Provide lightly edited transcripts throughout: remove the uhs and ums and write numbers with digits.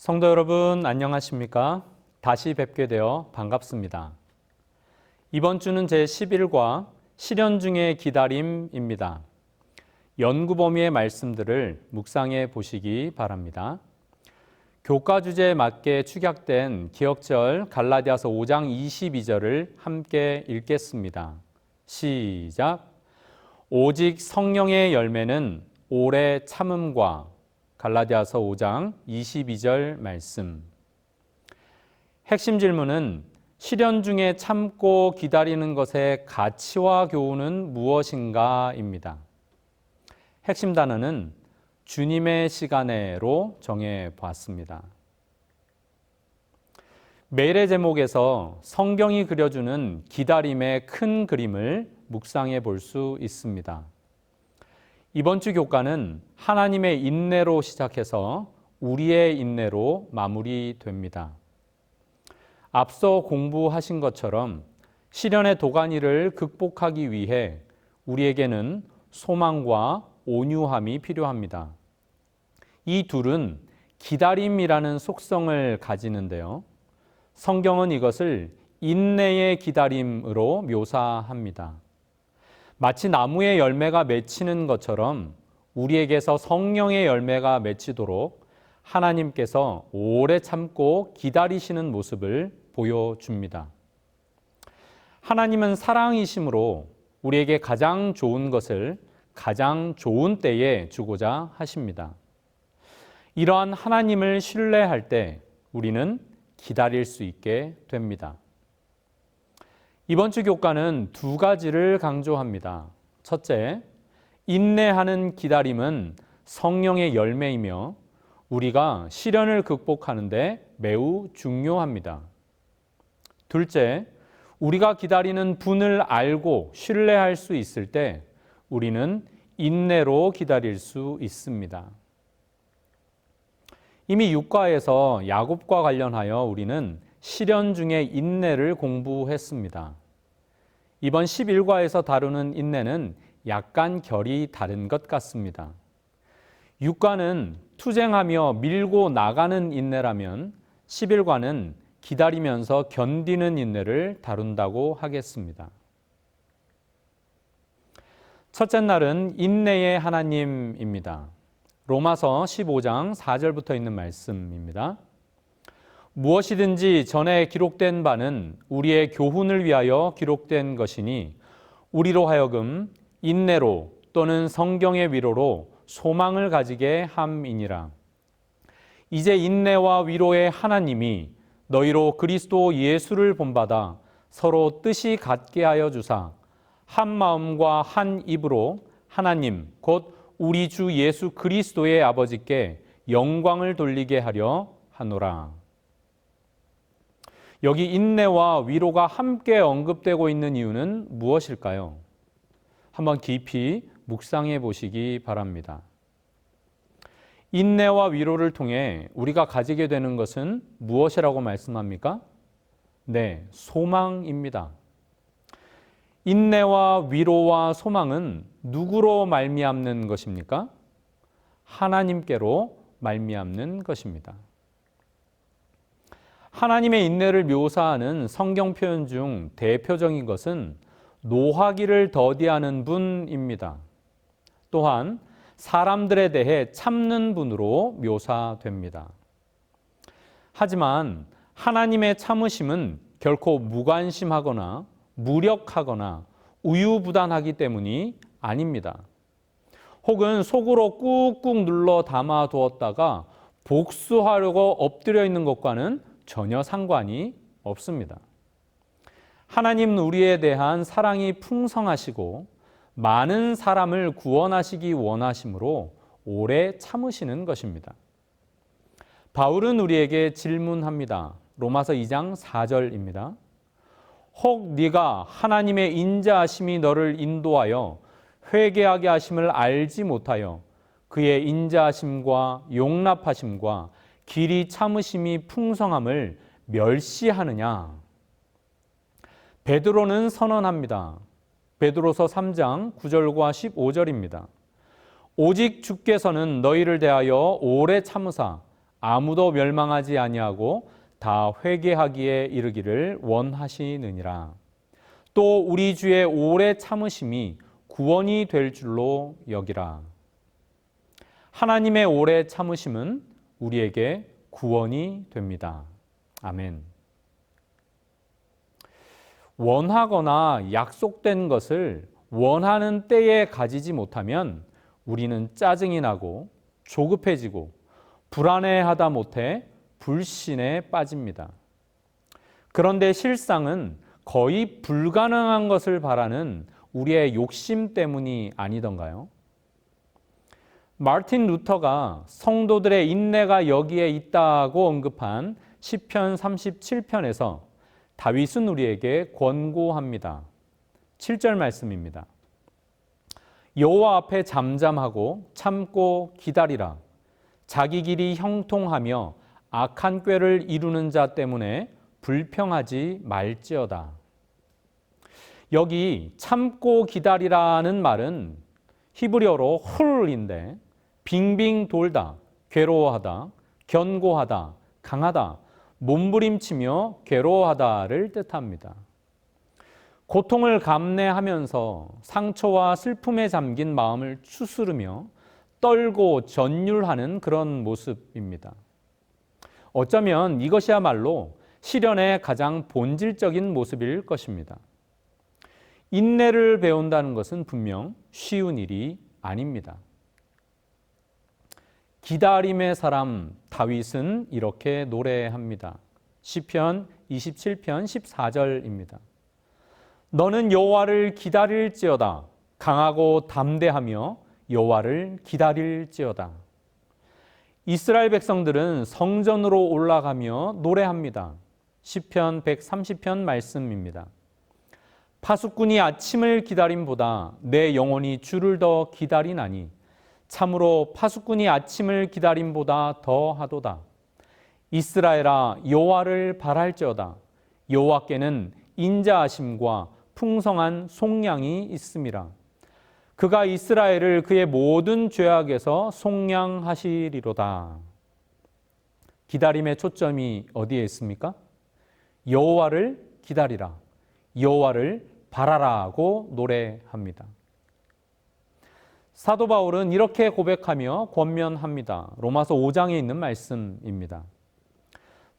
성도 여러분, 안녕하십니까? 다시 뵙게 되어 반갑습니다. 이번 주는 제11과 실현 중의 기다림입니다. 연구 범위의 말씀들을 묵상해 보시기 바랍니다. 교과 주제에 맞게 축약된 기억절 갈라디아서 5장 22절을 함께 읽겠습니다. 시작! 오직 성령의 열매는 오래 참음과 갈라디아서 5장 22절 말씀. 핵심 질문은 실현 중에 참고 기다리는 것의 가치와 교훈은 무엇인가입니다. 핵심 단어는 주님의 시간에로 정해 보았습니다. 매일의 제목에서 성경이 그려주는 기다림의 큰 그림을 묵상해 볼 수 있습니다. 이번 주 교과는 하나님의 인내로 시작해서 우리의 인내로 마무리됩니다. 앞서 공부하신 것처럼 시련의 도가니를 극복하기 위해 우리에게는 소망과 온유함이 필요합니다. 이 둘은 기다림이라는 속성을 가지는데요. 성경은 이것을 인내의 기다림으로 묘사합니다. 마치 나무의 열매가 맺히는 것처럼 우리에게서 성령의 열매가 맺히도록 하나님께서 오래 참고 기다리시는 모습을 보여줍니다. 하나님은 사랑이심으로 우리에게 가장 좋은 것을 가장 좋은 때에 주고자 하십니다. 이러한 하나님을 신뢰할 때 우리는 기다릴 수 있게 됩니다. 이번 주 교과는 두 가지를 강조합니다. 첫째, 인내하는 기다림은 성령의 열매이며 우리가 시련을 극복하는 데 매우 중요합니다. 둘째, 우리가 기다리는 분을 알고 신뢰할 수 있을 때 우리는 인내로 기다릴 수 있습니다. 이미 6과에서 야곱과 관련하여 우리는 시련 중의 인내를 공부했습니다. 이번 11과에서 다루는 인내는 약간 결이 다른 것 같습니다. 6과는 투쟁하며 밀고 나가는 인내라면 11과는 기다리면서 견디는 인내를 다룬다고 하겠습니다. 첫째 날은 인내의 하나님입니다. 로마서 15장 4절부터 있는 말씀입니다. 무엇이든지 전에 기록된 바는 우리의 교훈을 위하여 기록된 것이니 우리로 하여금 인내로 또는 성경의 위로로 소망을 가지게 함이니라. 이제 인내와 위로의 하나님이 너희로 그리스도 예수를 본받아 서로 뜻이 같게 하여 주사 한 마음과 한 입으로 하나님 곧 우리 주 예수 그리스도의 아버지께 영광을 돌리게 하려 하노라. 여기 인내와 위로가 함께 언급되고 있는 이유는 무엇일까요? 한번 깊이 묵상해 보시기 바랍니다. 인내와 위로를 통해 우리가 가지게 되는 것은 무엇이라고 말씀합니까? 네, 소망입니다. 인내와 위로와 소망은 누구로 말미암는 것입니까? 하나님께로 말미암는 것입니다. 하나님의 인내를 묘사하는 성경 표현 중 대표적인 것은 노하기를 더디하는 분입니다. 또한 사람들에 대해 참는 분으로 묘사됩니다. 하지만 하나님의 참으심은 결코 무관심하거나 무력하거나 우유부단하기 때문이 아닙니다. 혹은 속으로 꾹꾹 눌러 담아두었다가 복수하려고 엎드려 있는 것과는 전혀 상관이 없습니다. 하나님은 우리에 대한 사랑이 풍성하시고 많은 사람을 구원하시기 원하심으로 오래 참으시는 것입니다. 바울은 우리에게 질문합니다. 로마서 2장 4절입니다. 혹 네가 하나님의 인자하심이 너를 인도하여 회개하게 하심을 알지 못하여 그의 인자하심과 용납하심과 길이 참으심이 풍성함을 멸시하느냐? 베드로는 선언합니다. 베드로서 3장 9절과 15절입니다. 오직 주께서는 너희를 대하여 오래 참으사 아무도 멸망하지 아니하고 다 회개하기에 이르기를 원하시느니라. 또 우리 주의 오래 참으심이 구원이 될 줄로 여기라. 하나님의 오래 참으심은 우리에게 구원이 됩니다. 아멘. 원하거나 약속된 것을 원하는 때에 가지지 못하면 우리는 짜증이 나고 조급해지고 불안해하다 못해 불신에 빠집니다. 그런데 실상은 거의 불가능한 것을 바라는 우리의 욕심 때문이 아니던가요? 마르틴 루터가 성도들의 인내가 여기에 있다고 언급한 시편 37편에서 다윗은 우리에게 권고합니다. 7절 말씀입니다. 여호와 앞에 잠잠하고 참고 기다리라. 자기 길이 형통하며 악한 꾀를 이루는 자 때문에 불평하지 말지어다. 여기 참고 기다리라는 말은 히브리어로 훌인데 빙빙 돌다, 괴로워하다, 견고하다, 강하다, 몸부림치며 괴로워하다를 뜻합니다. 고통을 감내하면서 상처와 슬픔에 잠긴 마음을 추스르며 떨고 전율하는 그런 모습입니다. 어쩌면 이것이야말로 시련의 가장 본질적인 모습일 것입니다. 인내를 배운다는 것은 분명 쉬운 일이 아닙니다. 기다림의 사람 다윗은 이렇게 노래합니다. 시편 27편 14절입니다. 너는 여호와를 기다릴지어다. 강하고 담대하며 여호와를 기다릴지어다. 이스라엘 백성들은 성전으로 올라가며 노래합니다. 시편 130편 말씀입니다. 파수꾼이 아침을 기다림보다 내 영혼이 주를 더 기다리나니 참으로 파수꾼이 아침을 기다림보다 더하도다. 이스라엘아 여호와를 바랄지어다. 여호와께는 인자하심과 풍성한 속량이 있음이라. 그가 이스라엘을 그의 모든 죄악에서 속량하시리로다. 기다림의 초점이 어디에 있습니까? 여호와를 기다리라. 여호와를 바라라고 노래합니다. 사도 바울은 이렇게 고백하며 권면합니다. 로마서 5장에 있는 말씀입니다.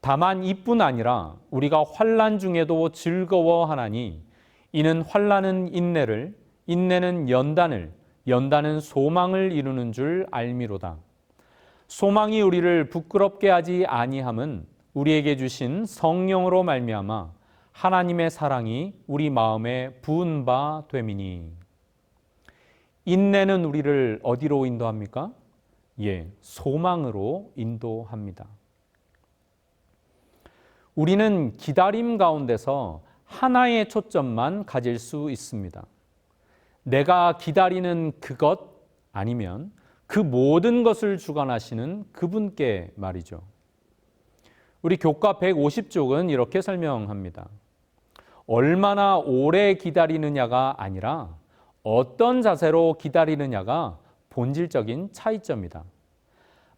다만 이뿐 아니라 우리가 환난 중에도 즐거워하나니 이는 환난은 인내를, 인내는 연단을, 연단은 소망을 이루는 줄 알미로다. 소망이 우리를 부끄럽게 하지 아니함은 우리에게 주신 성령으로 말미암아 하나님의 사랑이 우리 마음에 부은 바 됨이니. 인내는 우리를 어디로 인도합니까? 소망으로 인도합니다. 우리는 기다림 가운데서 하나의 초점만 가질 수 있습니다. 내가 기다리는 그것 아니면 그 모든 것을 주관하시는 그분께 말이죠. 우리 교과 150쪽은 이렇게 설명합니다. 얼마나 오래 기다리느냐가 아니라 어떤 자세로 기다리느냐가 본질적인 차이점이다.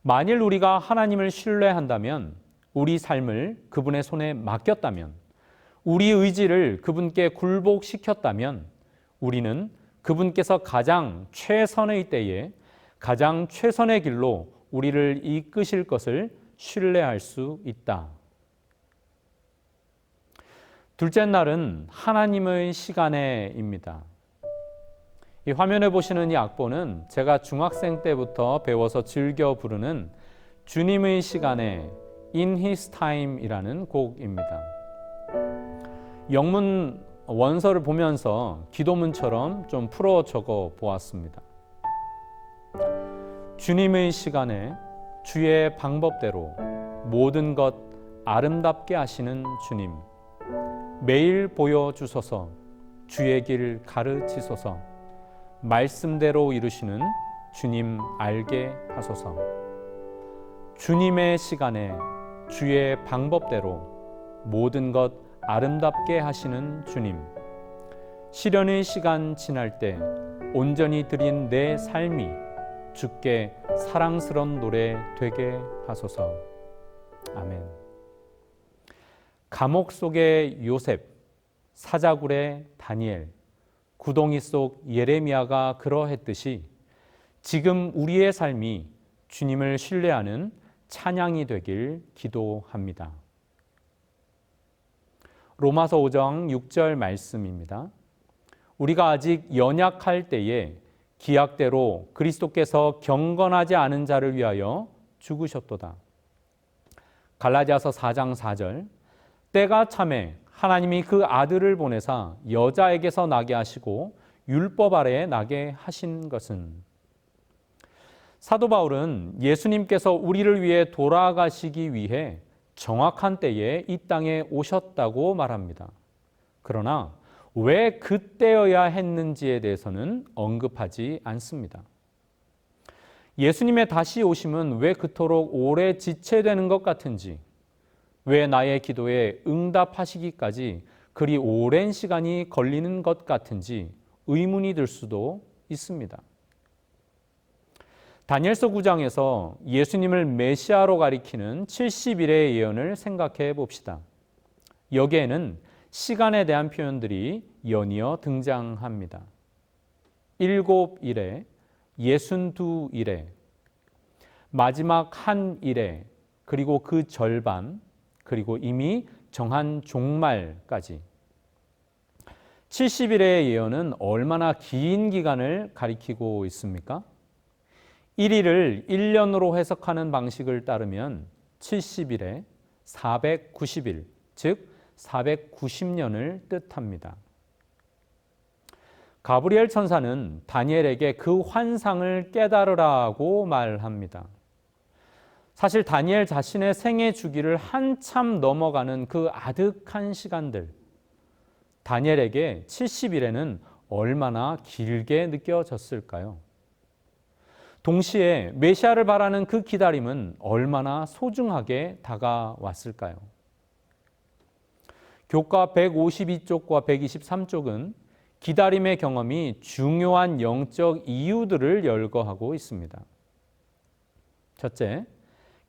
만일 우리가 하나님을 신뢰한다면, 우리 삶을 그분의 손에 맡겼다면, 우리 의지를 그분께 굴복시켰다면 우리는 그분께서 가장 최선의 때에 가장 최선의 길로 우리를 이끄실 것을 신뢰할 수 있다. 둘째 날은 하나님의 시간에입니다. 이 화면에 보시는 이 악보는 제가 중학생 때부터 배워서 즐겨 부르는 주님의 시간에 In His Time이라는 곡입니다. 영문 원서를 보면서 기도문처럼 좀 풀어 적어 보았습니다. 주님의 시간에 주의 방법대로 모든 것 아름답게 하시는 주님, 매일 보여주소서. 주의 길 가르치소서. 말씀대로 이루시는 주님 알게 하소서. 주님의 시간에 주의 방법대로 모든 것 아름답게 하시는 주님, 시련의 시간 지날 때 온전히 드린 내 삶이 주께 사랑스러운 노래 되게 하소서. 아멘. 감옥 속의 요셉, 사자굴의 다니엘, 구덩이 속 예레미야가 그러했듯이 지금 우리의 삶이 주님을 신뢰하는 찬양이 되길 기도합니다. 로마서 5장 6절 말씀입니다. 우리가 아직 연약할 때에 기약대로 그리스도께서 경건하지 않은 자를 위하여 죽으셨도다. 갈라디아서 4장 4절 때가 차매 하나님이 그 아들을 보내사 여자에게서 나게 하시고 율법 아래에 나게 하신 것은. 사도 바울은 예수님께서 우리를 위해 돌아가시기 위해 정확한 때에 이 땅에 오셨다고 말합니다. 그러나 왜 그때여야 했는지에 대해서는 언급하지 않습니다. 예수님의 다시 오심은 왜 그토록 오래 지체되는 것 같은지, 왜 나의 기도에 응답하시기까지 그리 오랜 시간이 걸리는 것 같은지 의문이 들 수도 있습니다. 다니엘서 9장에서 예수님을 메시아로 가리키는 70일의 예언을 생각해 봅시다. 여기에는 시간에 대한 표현들이 연이어 등장합니다. 7일에, 62일에, 마지막 한 일에, 그리고 그 절반, 그리고 이미 정한 종말까지. 70일의 예언은 얼마나 긴 기간을 가리키고 있습니까? 1일을 1년으로 해석하는 방식을 따르면 70일에 490일, 즉 490년을 뜻합니다. 가브리엘 천사는 다니엘에게 그 환상을 깨달으라고 말합니다. 사실 다니엘 자신의 생애 주기를 한참 넘어가는 그 아득한 시간들, 다니엘에게 70일에는 얼마나 길게 느껴졌을까요? 동시에 메시아를 바라는 그 기다림은 얼마나 소중하게 다가왔을까요? 교과 152쪽과 123쪽은 기다림의 경험이 중요한 영적 이유들을 열거하고 있습니다. 첫째,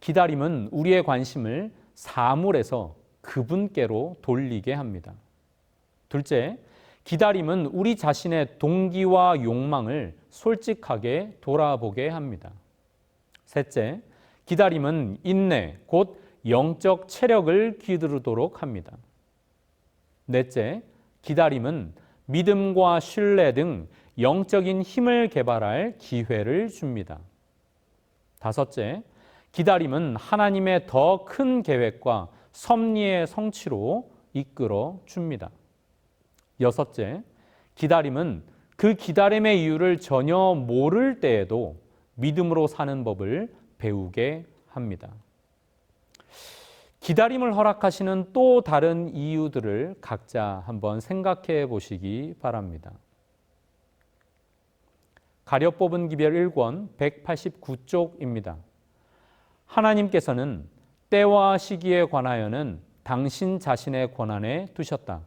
기다림은 우리의 관심을 사물에서 그분께로 돌리게 합니다. 둘째, 기다림은 우리 자신의 동기와 욕망을 솔직하게 돌아보게 합니다. 셋째, 기다림은 인내, 곧 영적 체력을 기르도록 합니다. 넷째, 기다림은 믿음과 신뢰 등 영적인 힘을 개발할 기회를 줍니다. 다섯째, 기다림은 하나님의 더 큰 계획과 섭리의 성취로 이끌어 줍니다. 여섯째, 기다림은 그 기다림의 이유를 전혀 모를 때에도 믿음으로 사는 법을 배우게 합니다. 기다림을 허락하시는 또 다른 이유들을 각자 한번 생각해 보시기 바랍니다. 가려 뽑은 기별 1권 189쪽입니다. 하나님께서는 때와 시기에 관하여는 당신 자신의 권한에 두셨다.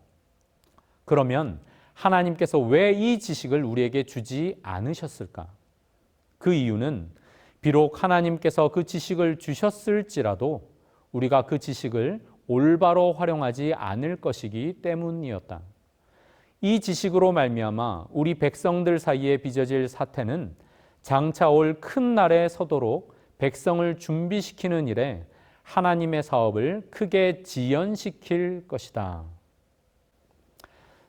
그러면 하나님께서 왜 이 지식을 우리에게 주지 않으셨을까? 그 이유는 비록 하나님께서 그 지식을 주셨을지라도 우리가 그 지식을 올바로 활용하지 않을 것이기 때문이었다. 이 지식으로 말미암아 우리 백성들 사이에 빚어질 사태는 장차 올 큰 날에 서도록 백성을 준비시키는 일에 하나님의 사업을 크게 지연시킬 것이다.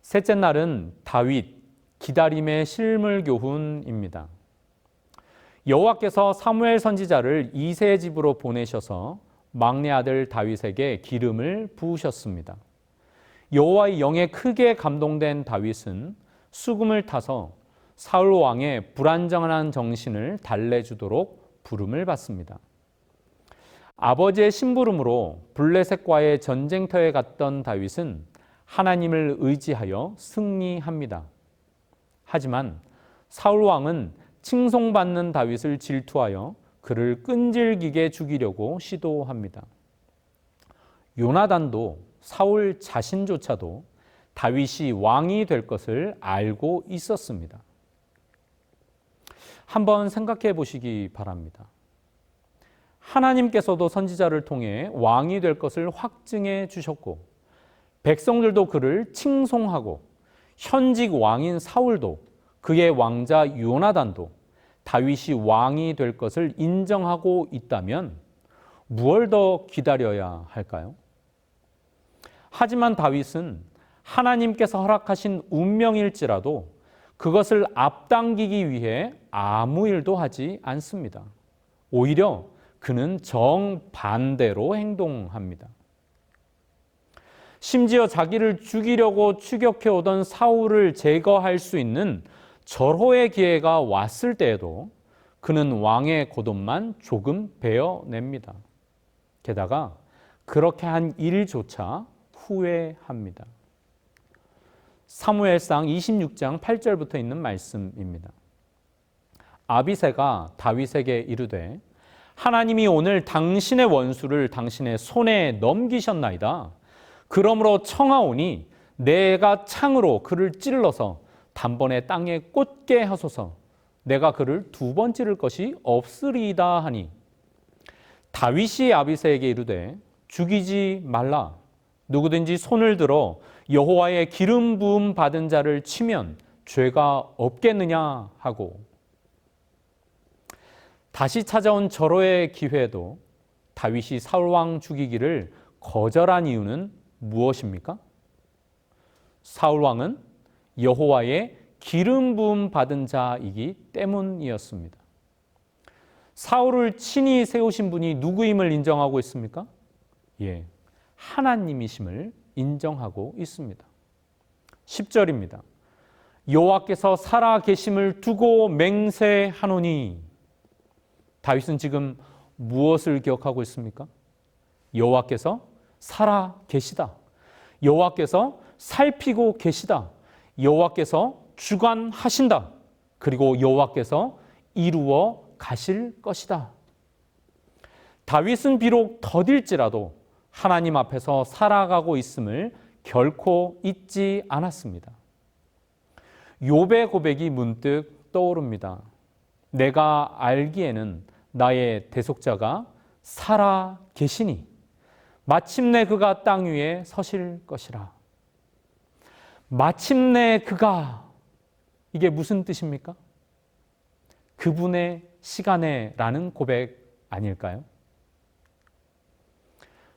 셋째 날은 다윗, 기다림의 실물 교훈입니다. 여호와께서 사무엘 선지자를 이새의 집으로 보내셔서 막내 아들 다윗에게 기름을 부으셨습니다. 여호와의 영에 크게 감동된 다윗은 수금을 타서 사울 왕의 불안정한 정신을 달래주도록 부름을 받습니다. 아버지의 심부름으로 블레셋과의 전쟁터에 갔던 다윗은 하나님을 의지하여 승리합니다. 하지만 사울 왕은 칭송받는 다윗을 질투하여 그를 끈질기게 죽이려고 시도합니다. 요나단도 사울 자신조차도 다윗이 왕이 될 것을 알고 있었습니다. 한번 생각해 보시기 바랍니다. 하나님께서도 선지자를 통해 왕이 될 것을 확증해 주셨고 백성들도 그를 칭송하고 현직 왕인 사울도 그의 왕자 요나단도 다윗이 왕이 될 것을 인정하고 있다면 무얼 더 기다려야 할까요? 하지만 다윗은 하나님께서 허락하신 운명일지라도 그것을 앞당기기 위해 아무 일도 하지 않습니다. 오히려 그는 정반대로 행동합니다. 심지어 자기를 죽이려고 추격해오던 사울을 제거할 수 있는 절호의 기회가 왔을 때에도 그는 왕의 고돈만 조금 베어냅니다. 게다가 그렇게 한 일조차 후회합니다. 사무엘상 26장 8절부터 있는 말씀입니다. 아비새가 다윗에게 이르되 하나님이 오늘 당신의 원수를 당신의 손에 넘기셨나이다. 그러므로 청하오니 내가 창으로 그를 찔러서 단번에 땅에 꽂게 하소서. 내가 그를 두 번 찌를 것이 없으리이다 하니 다윗이 아비새에게 이르되 죽이지 말라. 누구든지 손을 들어 여호와의 기름 부음 받은 자를 치면 죄가 없겠느냐 하고 다시 찾아온 절호의 기회도 다윗이 사울왕 죽이기를 거절한 이유는 무엇입니까? 사울왕은 여호와의 기름 부음 받은 자이기 때문이었습니다. 사울을 친히 세우신 분이 누구임을 인정하고 있습니까? 예, 하나님이심을 인정하고 있습니다. 10절입니다. 여호와께서 살아 계심을 두고 맹세하노니 다윗은 지금 무엇을 기억하고 있습니까? 여호와께서 살아 계시다. 여호와께서 살피고 계시다. 여호와께서 주관하신다. 그리고 여호와께서 이루어 가실 것이다. 다윗은 비록 더딜지라도 하나님 앞에서 살아가고 있음을 결코 잊지 않았습니다. 욥의 고백이 문득 떠오릅니다. 내가 알기에는 나의 대속자가 살아 계시니 마침내 그가 땅 위에 서실 것이라. 마침내 그가, 이게 무슨 뜻입니까? 그분의 시간에라는 고백 아닐까요?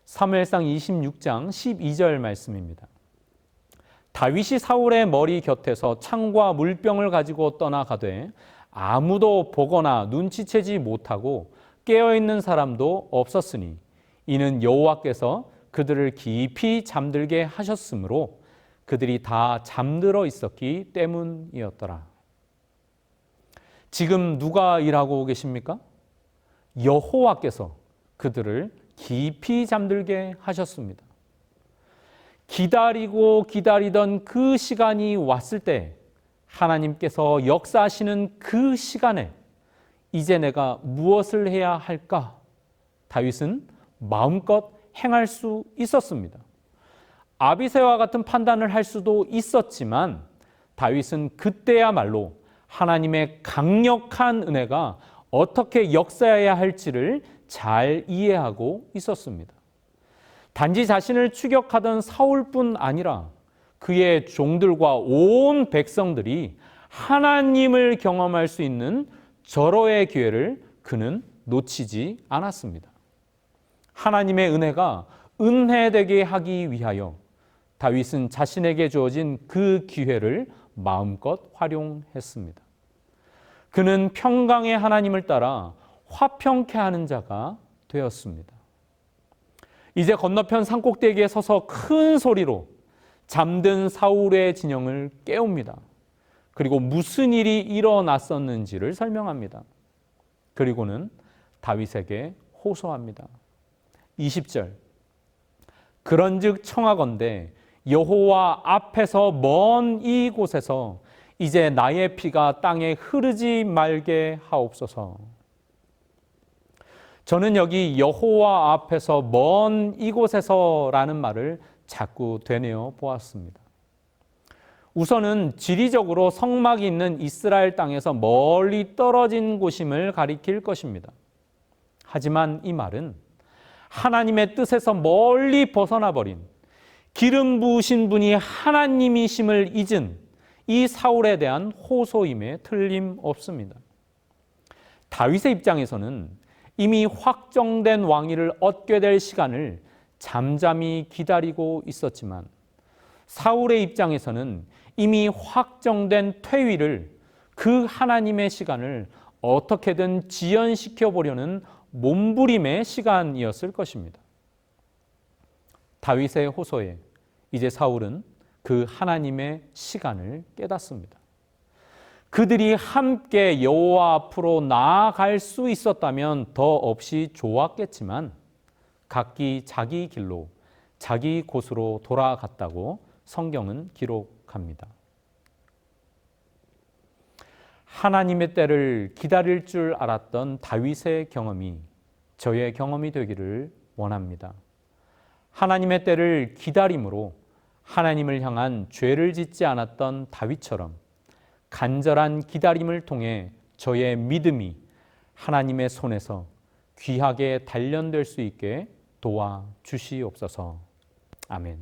사무엘상 26장 12절 말씀입니다. 다윗이 사울의 머리 곁에서 창과 물병을 가지고 떠나가되 아무도 보거나 눈치채지 못하고 깨어있는 사람도 없었으니 이는 여호와께서 그들을 깊이 잠들게 하셨으므로 그들이 다 잠들어 있었기 때문이었더라. 지금 누가 일하고 계십니까? 여호와께서 그들을 깊이 잠들게 하셨습니다. 기다리고 기다리던 그 시간이 왔을 때 하나님께서 역사하시는 그 시간에 이제 내가 무엇을 해야 할까? 다윗은 마음껏 행할 수 있었습니다. 아비새와 같은 판단을 할 수도 있었지만 다윗은 그때야말로 하나님의 강력한 은혜가 어떻게 역사해야 할지를 잘 이해하고 있었습니다. 단지 자신을 추격하던 사울뿐 아니라 그의 종들과 온 백성들이 하나님을 경험할 수 있는 절호의 기회를 그는 놓치지 않았습니다. 하나님의 은혜가 은혜되게 하기 위하여 다윗은 자신에게 주어진 그 기회를 마음껏 활용했습니다. 그는 평강의 하나님을 따라 화평케 하는 자가 되었습니다. 이제 건너편 산꼭대기에 서서 큰 소리로 잠든 사울의 진영을 깨웁니다. 그리고 무슨 일이 일어났었는지를 설명합니다. 그리고는 다윗에게 호소합니다. 20절. 그런즉 청하건대 여호와 앞에서 먼 이곳에서 이제 나의 피가 땅에 흐르지 말게 하옵소서. 저는 여기 여호와 앞에서 먼 이곳에서라는 말을 자꾸 되뇌어 보았습니다. 우선은 지리적으로 성막이 있는 이스라엘 땅에서 멀리 떨어진 곳임을 가리킬 것입니다. 하지만 이 말은 하나님의 뜻에서 멀리 벗어나 버린, 기름 부으신 분이 하나님이심을 잊은 이 사울에 대한 호소임에 틀림없습니다. 다윗의 입장에서는 이미 확정된 왕위를 얻게 될 시간을 잠잠히 기다리고 있었지만, 사울의 입장에서는 이미 확정된 퇴위를, 그 하나님의 시간을 어떻게든 지연시켜 보려는 몸부림의 시간이었을 것입니다. 다윗의 호소에 이제 사울은 그 하나님의 시간을 깨닫습니다. 그들이 함께 여호와 앞으로 나아갈 수 있었다면 더 없이 좋았겠지만 각기 자기 길로, 자기 곳으로 돌아갔다고 성경은 기록합니다. 하나님의 때를 기다릴 줄 알았던 다윗의 경험이 저의 경험이 되기를 원합니다. 하나님의 때를 기다림으로 하나님을 향한 죄를 짓지 않았던 다윗처럼 간절한 기다림을 통해 저의 믿음이 하나님의 손에서 귀하게 단련될 수 있게 도와주시옵소서. 아멘.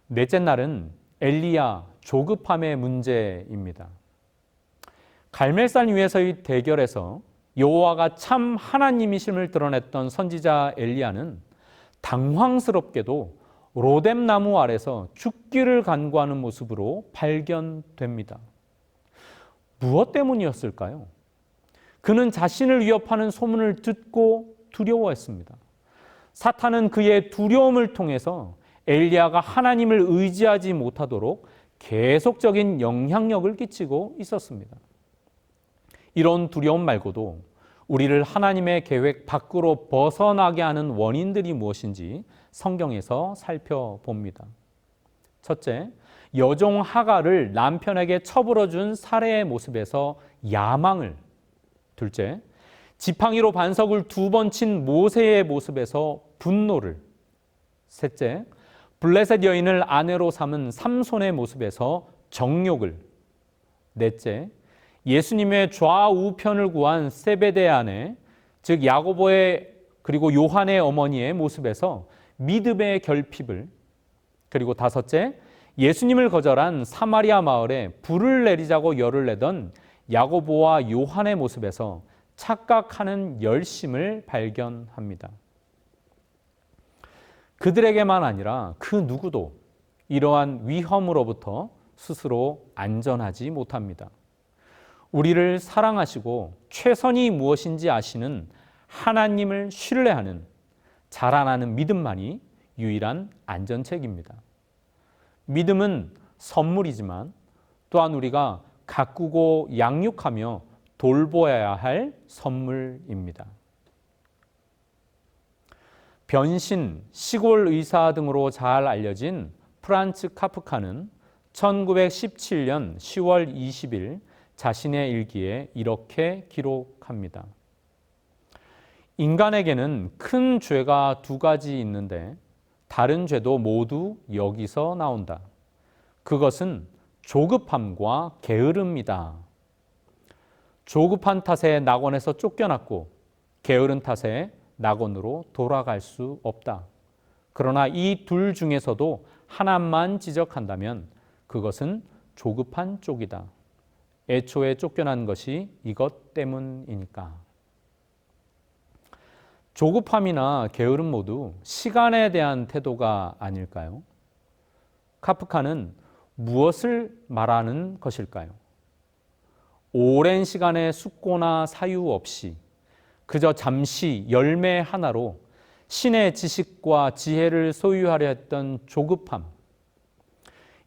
넷째 날은 엘리야 조급함의 문제입니다. 갈멜산 위에서의 대결에서 여호와가 참 하나님이심을 드러냈던 선지자 엘리야는 당황스럽게도 로뎀 나무 아래서 죽기를 간구하는 모습으로 발견됩니다. 무엇 때문이었을까요? 그는 자신을 위협하는 소문을 듣고 두려워했습니다. 사탄은 그의 두려움을 통해서 엘리야가 하나님을 의지하지 못하도록 계속적인 영향력을 끼치고 있었습니다. 이런 두려움 말고도 우리를 하나님의 계획 밖으로 벗어나게 하는 원인들이 무엇인지 성경에서 살펴봅니다. 첫째, 여종 하갈을 남편에게 처불어준 사례의 모습에서 야망을. 둘째, 지팡이로 반석을 2번 친 모세의 모습에서 분노를. 셋째, 블레셋 여인을 아내로 삼은 삼손의 모습에서 정욕을. 넷째, 예수님의 좌우편을 구한 세베대의 아내, 즉 야고보의 그리고 요한의 어머니의 모습에서 믿음의 결핍을. 그리고 다섯째, 예수님을 거절한 사마리아 마을에 불을 내리자고 열을 내던 야고보와 요한의 모습에서 착각하는 열심을 발견합니다. 그들에게만 아니라 그 누구도 이러한 위험으로부터 스스로 안전하지 못합니다. 우리를 사랑하시고 최선이 무엇인지 아시는 하나님을 신뢰하는 자라나는 믿음만이 유일한 안전책입니다. 믿음은 선물이지만 또한 우리가 가꾸고 양육하며 돌보아야 할 선물입니다. 변신, 시골 의사 등으로 잘 알려진 프란츠 카프카는 1917년 10월 20일 자신의 일기에 이렇게 기록합니다. 인간에게는 큰 죄가 2가지 있는데 다른 죄도 모두 여기서 나온다. 그것은 조급함과 게으름이다. 조급한 탓에 낙원에서 쫓겨났고 게으른 탓에 낙원으로 돌아갈 수 없다. 그러나 이 둘 중에서도 하나만 지적한다면 그것은 조급한 쪽이다. 애초에 쫓겨난 것이 이것 때문이니까. 조급함이나 게으름 모두 시간에 대한 태도가 아닐까요? 카프카는 무엇을 말하는 것일까요? 오랜 시간의 숙고나 사유 없이 그저 잠시 열매 하나로 신의 지식과 지혜를 소유하려 했던 조급함.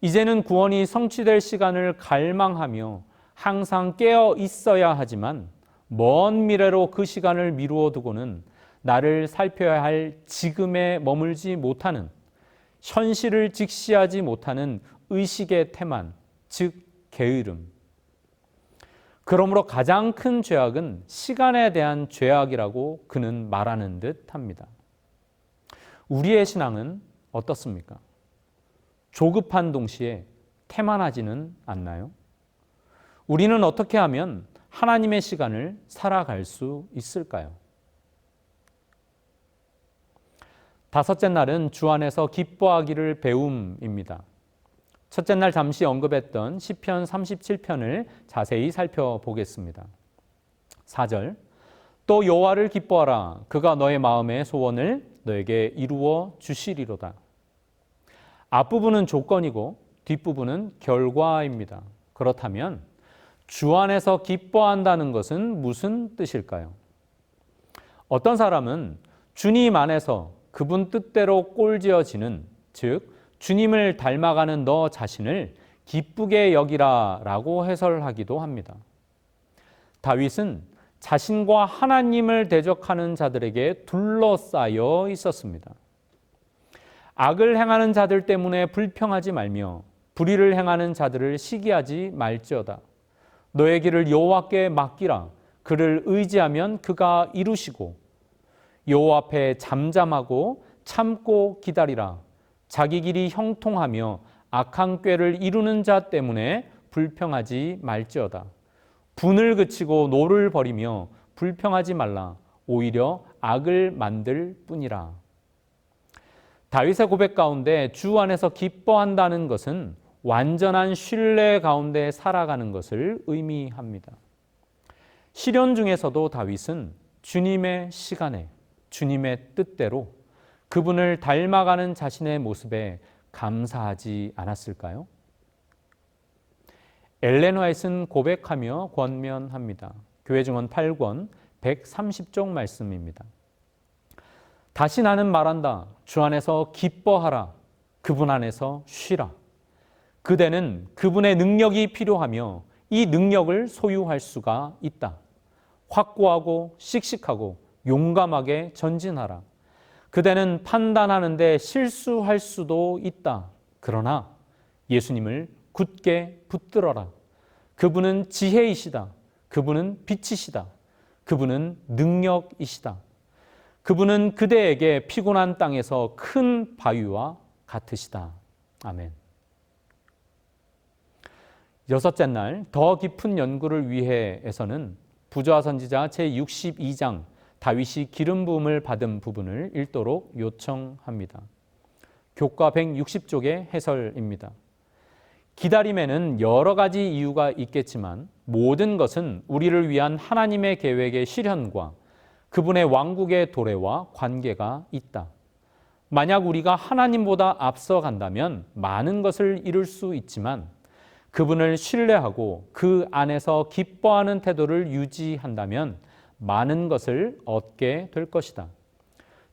이제는 구원이 성취될 시간을 갈망하며 항상 깨어 있어야 하지만 먼 미래로 그 시간을 미루어 두고는 나를 살펴야 할 지금에 머물지 못하는, 현실을 직시하지 못하는 의식의 태만, 즉 게으름. 그러므로 가장 큰 죄악은 시간에 대한 죄악이라고 그는 말하는 듯 합니다. 우리의 신앙은 어떻습니까? 조급한 동시에 태만하지는 않나요? 우리는 어떻게 하면 하나님의 시간을 살아갈 수 있을까요? 다섯째 날은 주 안에서 기뻐하기를 배움입니다. 첫째 날 잠시 언급했던 시편 37편을 자세히 살펴보겠습니다. 4절, 또 여호와를 기뻐하라. 그가 너의 마음의 소원을 너에게 이루어 주시리로다. 앞부분은 조건이고 뒷부분은 결과입니다. 그렇다면 주 안에서 기뻐한다는 것은 무슨 뜻일까요? 어떤 사람은 주님 안에서 그분 뜻대로 꼴지어지는, 즉 주님을 닮아가는 너 자신을 기쁘게 여기라 라고 해설하기도 합니다. 다윗은 자신과 하나님을 대적하는 자들에게 둘러싸여 있었습니다. 악을 행하는 자들 때문에 불평하지 말며 불의를 행하는 자들을 시기하지 말지어다. 너의 길을 여호와께 맡기라. 그를 의지하면 그가 이루시고 여호와 앞에 잠잠하고 참고 기다리라. 자기 길이 형통하며 악한 꾀를 이루는 자 때문에 불평하지 말지어다. 분을 그치고 노를 버리며 불평하지 말라. 오히려 악을 만들 뿐이라. 다윗의 고백 가운데 주 안에서 기뻐한다는 것은 완전한 신뢰 가운데 살아가는 것을 의미합니다. 시련 중에서도 다윗은 주님의 시간에 주님의 뜻대로 그분을 닮아가는 자신의 모습에 감사하지 않았을까요? 엘렌 화이트는 고백하며 권면합니다. 교회 증언 8권 130쪽 말씀입니다. 다시 나는 말한다. 주 안에서 기뻐하라. 그분 안에서 쉬라. 그대는 그분의 능력이 필요하며 이 능력을 소유할 수가 있다. 확고하고 씩씩하고 용감하게 전진하라. 그대는 판단하는데 실수할 수도 있다. 그러나 예수님을 굳게 붙들어라. 그분은 지혜이시다. 그분은 빛이시다. 그분은 능력이시다. 그분은 그대에게 피곤한 땅에서 큰 바위와 같으시다. 아멘. 여섯째 날 더 깊은 연구를 위해에서는 부조화 선지자 제62장 다윗이 기름 부음을 받은 부분을 읽도록 요청합니다. 교과 160쪽의 해설입니다. 기다림에는 여러 가지 이유가 있겠지만 모든 것은 우리를 위한 하나님의 계획의 실현과 그분의 왕국의 도래와 관계가 있다. 만약 우리가 하나님보다 앞서간다면 많은 것을 이룰 수 있지만 그분을 신뢰하고 그 안에서 기뻐하는 태도를 유지한다면 많은 것을 얻게 될 것이다.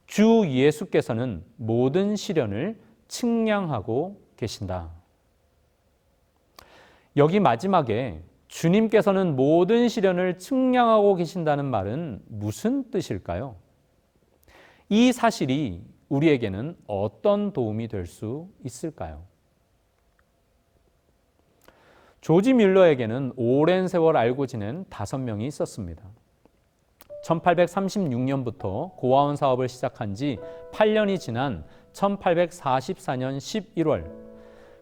주 예수께서는 모든 시련을 측량하고 계신다. 여기 마지막에 주님께서는 모든 시련을 측량하고 계신다는 말은 무슨 뜻일까요? 이 사실이 우리에게는 어떤 도움이 될 수 있을까요? 조지 뮬러에게는 오랜 세월 알고 지낸 5명이 있었습니다. 1836년부터 고아원 사업을 시작한 지 8년이 지난 1844년 11월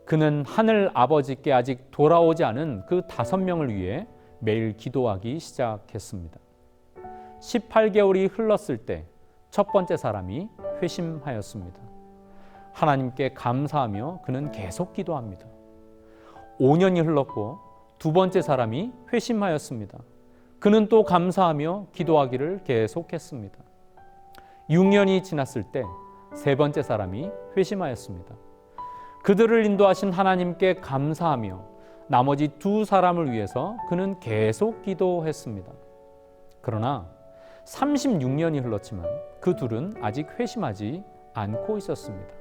그는 하늘 아버지께 아직 돌아오지 않은 그 5명을 위해 매일 기도하기 시작했습니다. 18개월이 흘렀을 때 첫 번째 사람이 회심하였습니다. 하나님께 감사하며 그는 계속 기도합니다. 5년이 흘렀고 두 번째 사람이 회심하였습니다. 그는 또 감사하며 기도하기를 계속했습니다. 6년이 지났을 때 세 번째 사람이 회심하였습니다. 그들을 인도하신 하나님께 감사하며 나머지 두 사람을 위해서 그는 계속 기도했습니다. 그러나 36년이 흘렀지만 그 둘은 아직 회심하지 않고 있었습니다.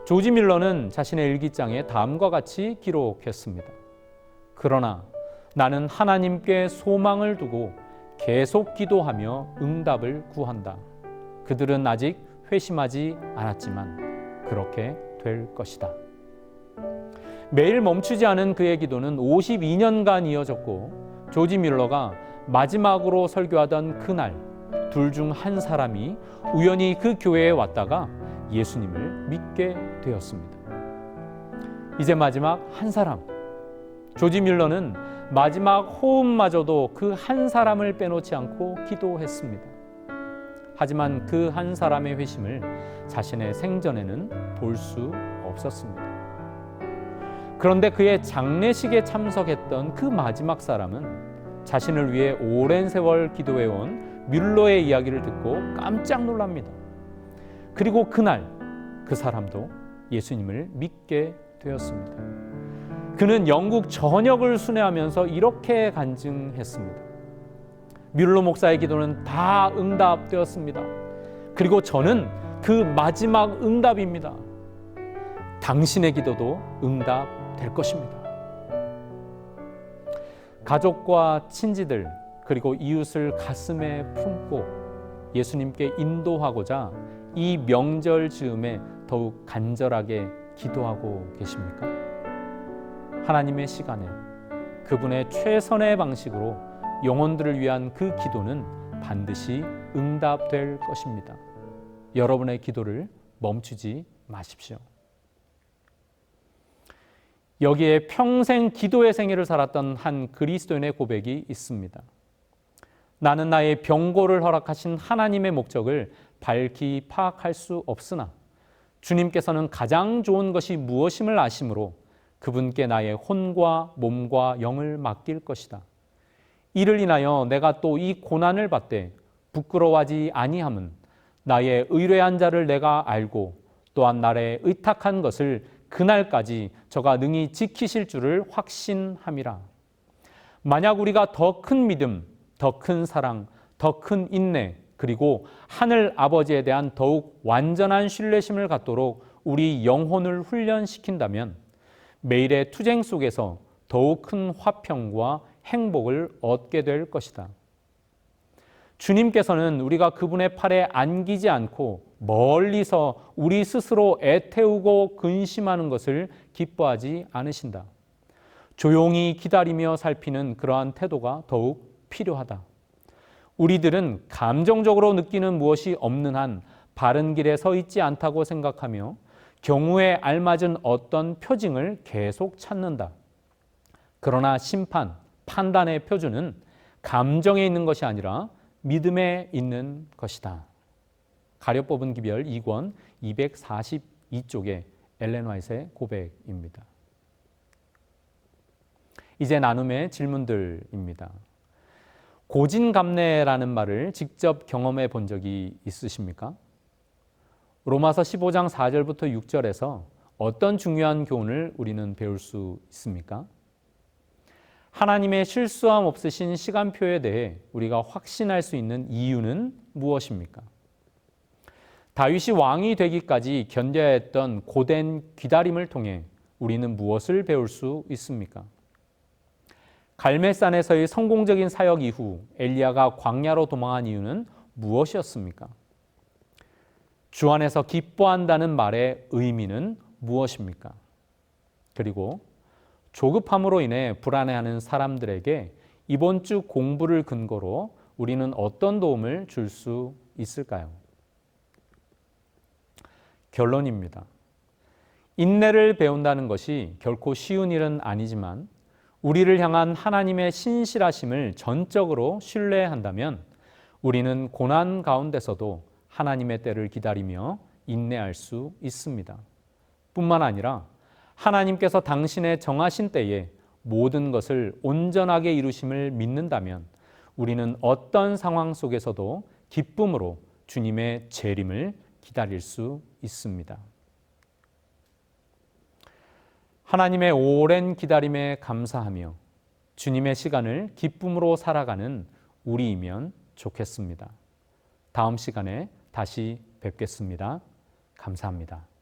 조지 밀러는 자신의 일기장에 다음과 같이 기록했습니다. 그러나 나는 하나님께 소망을 두고 계속 기도하며 응답을 구한다. 그들은 아직 회심하지 않았지만 그렇게 될 것이다. 매일 멈추지 않은 그의 기도는 52년간 이어졌고 조지 밀러가 마지막으로 설교하던 그날 둘 중 한 사람이 우연히 그 교회에 왔다가 예수님을 믿게 되었습니다. 이제 마지막 한 사람. 조지 밀러는 마지막 호흡마저도 그 한 사람을 빼놓지 않고 기도했습니다. 하지만 그 한 사람의 회심을 자신의 생전에는 볼 수 없었습니다. 그런데 그의 장례식에 참석했던 그 마지막 사람은 자신을 위해 오랜 세월 기도해온 뮬러의 이야기를 듣고 깜짝 놀랍니다. 그리고 그날 그 사람도 예수님을 믿게 되었습니다. 그는 영국 전역을 순회하면서 이렇게 간증했습니다. 뮬러 목사의 기도는 다 응답되었습니다. 그리고 저는 그 마지막 응답입니다. 당신의 기도도 응답될 것입니다. 가족과 친지들 그리고 이웃을 가슴에 품고 예수님께 인도하고자 이 명절 즈음에 더욱 간절하게 기도하고 계십니까? 하나님의 시간에 그분의 최선의 방식으로 영혼들을 위한 그 기도는 반드시 응답될 것입니다. 여러분의 기도를 멈추지 마십시오. 여기에 평생 기도의 생애를 살았던 한 그리스도인의 고백이 있습니다. 나는 나의 병고를 허락하신 하나님의 목적을 밝히 파악할 수 없으나 주님께서는 가장 좋은 것이 무엇임을 아심으로 그분께 나의 혼과 몸과 영을 맡길 것이다. 이를 인하여 내가 또 이 고난을 받되 부끄러워하지 아니함은 나의 의뢰한 자를 내가 알고 또한 나를 의탁한 것을 그날까지 저가 능히 지키실 줄을 확신함이라. 만약 우리가 더 큰 믿음, 더 큰 사랑, 더 큰 인내, 그리고 하늘 아버지에 대한 더욱 완전한 신뢰심을 갖도록 우리 영혼을 훈련시킨다면 매일의 투쟁 속에서 더욱 큰 화평과 행복을 얻게 될 것이다. 주님께서는 우리가 그분의 팔에 안기지 않고 멀리서 우리 스스로 애태우고 근심하는 것을 기뻐하지 않으신다. 조용히 기다리며 살피는 그러한 태도가 더욱 필요하다. 우리들은 감정적으로 느끼는 무엇이 없는 한 바른 길에 서 있지 않다고 생각하며 경우에 알맞은 어떤 표징을 계속 찾는다. 그러나 심판, 판단의 표준은 감정에 있는 것이 아니라 믿음에 있는 것이다. 가려 뽑은 기별 2권 242쪽의 엘렌 화이트의 고백입니다. 이제 나눔의 질문들입니다. 고진감래라는 말을 직접 경험해 본 적이 있으십니까? 로마서 15장 4절부터 6절에서 어떤 중요한 교훈을 우리는 배울 수 있습니까? 하나님의 실수함 없으신 시간표에 대해 우리가 확신할 수 있는 이유는 무엇입니까? 다윗이 왕이 되기까지 견뎌야 했던 고된 기다림을 통해 우리는 무엇을 배울 수 있습니까? 갈멜산에서의 성공적인 사역 이후 엘리야가 광야로 도망한 이유는 무엇이었습니까? 주 안에서 기뻐한다는 말의 의미는 무엇입니까? 그리고 조급함으로 인해 불안해하는 사람들에게 이번 주 공부를 근거로 우리는 어떤 도움을 줄 수 있을까요? 결론입니다. 인내를 배운다는 것이 결코 쉬운 일은 아니지만 우리를 향한 하나님의 신실하심을 전적으로 신뢰한다면 우리는 고난 가운데서도 하나님의 때를 기다리며 인내할 수 있습니다. 뿐만 아니라 하나님께서 당신의 정하신 때에 모든 것을 온전하게 이루심을 믿는다면 우리는 어떤 상황 속에서도 기쁨으로 주님의 재림을 기다릴 수 있습니다. 하나님의 오랜 기다림에 감사하며 주님의 시간을 기쁨으로 살아가는 우리이면 좋겠습니다. 다음 시간에 다시 뵙겠습니다. 감사합니다.